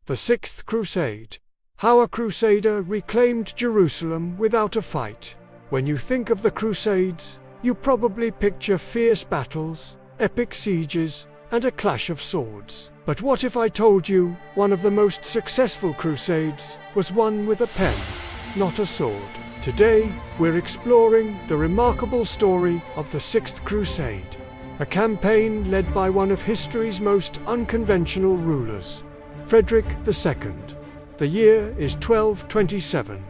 The Sixth Crusade. How a Crusader reclaimed Jerusalem without a fight. When you think of the Crusades, you probably picture fierce battles, epic sieges, and a clash of swords. But what if I told you one of the most successful Crusades was won with a pen, not a sword? Today, we're exploring the remarkable story of the Sixth Crusade, a campaign led by one of history's most unconventional rulers, Frederick II. The year is 1227.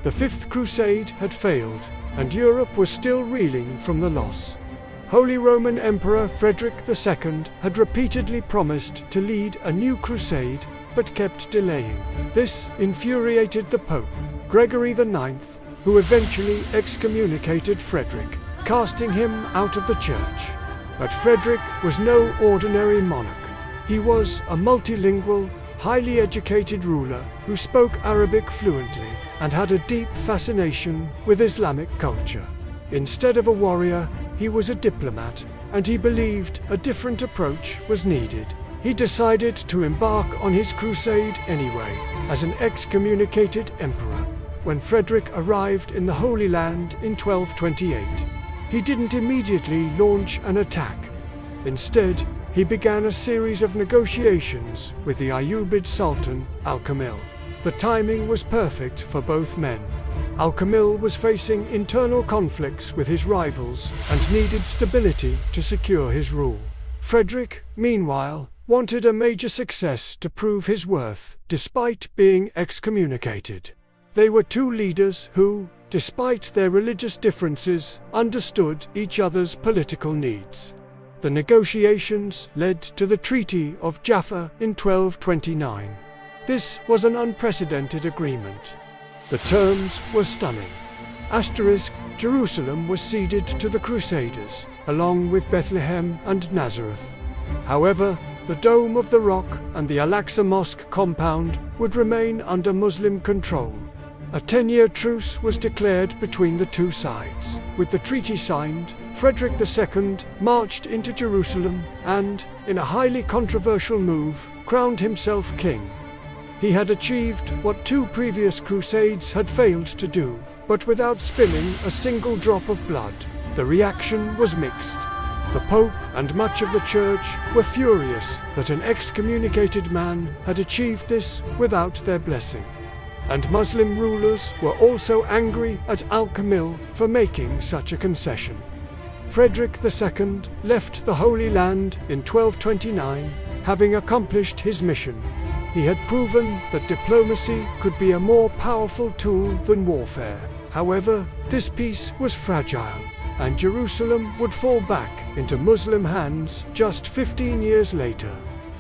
The Fifth Crusade had failed, and Europe was still reeling from the loss. Holy Roman Emperor Frederick II had repeatedly promised to lead a new crusade, but kept delaying. This infuriated the Pope, Gregory IX, who eventually excommunicated Frederick, casting him out of the church. But Frederick was no ordinary monarch. He was a multilingual, highly educated ruler who spoke Arabic fluently and had a deep fascination with Islamic culture. Instead of a warrior, he was a diplomat, and he believed a different approach was needed. He decided to embark on his crusade anyway, as an excommunicated emperor. When Frederick arrived in the Holy Land in 1228, he didn't immediately launch an attack. Instead, he began a series of negotiations with the Ayyubid Sultan Al-Kamil. The timing was perfect for both men. Al-Kamil was facing internal conflicts with his rivals and needed stability to secure his rule. Frederick, meanwhile, wanted a major success to prove his worth, despite being excommunicated. They were two leaders who, despite their religious differences, understood each other's political needs. The negotiations led to the Treaty of Jaffa in 1229. This was an unprecedented agreement. The terms were stunning. Jerusalem was ceded to the Crusaders, along with Bethlehem and Nazareth. However, the Dome of the Rock and the Al-Aqsa Mosque compound would remain under Muslim control. A 10-year truce was declared between the two sides. With the treaty signed, Frederick II marched into Jerusalem and, in a highly controversial move, crowned himself king. He had achieved what two previous crusades had failed to do, but without spilling a single drop of blood. The reaction was mixed. The Pope and much of the Church were furious that an excommunicated man had achieved this without their blessing. And Muslim rulers were also angry at Al-Kamil for making such a concession. Frederick II left the Holy Land in 1229, having accomplished his mission. He had proven that diplomacy could be a more powerful tool than warfare. However, this peace was fragile, and Jerusalem would fall back into Muslim hands just 15 years later.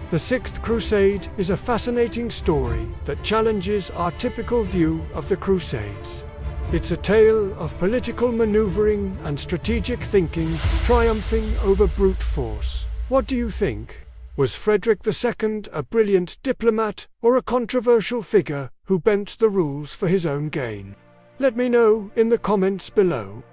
The Sixth Crusade is a fascinating story that challenges our typical view of the Crusades. It's a tale of political maneuvering and strategic thinking triumphing over brute force. What do you think? Was Frederick II a brilliant diplomat or a controversial figure who bent the rules for his own gain? Let me know in the comments below.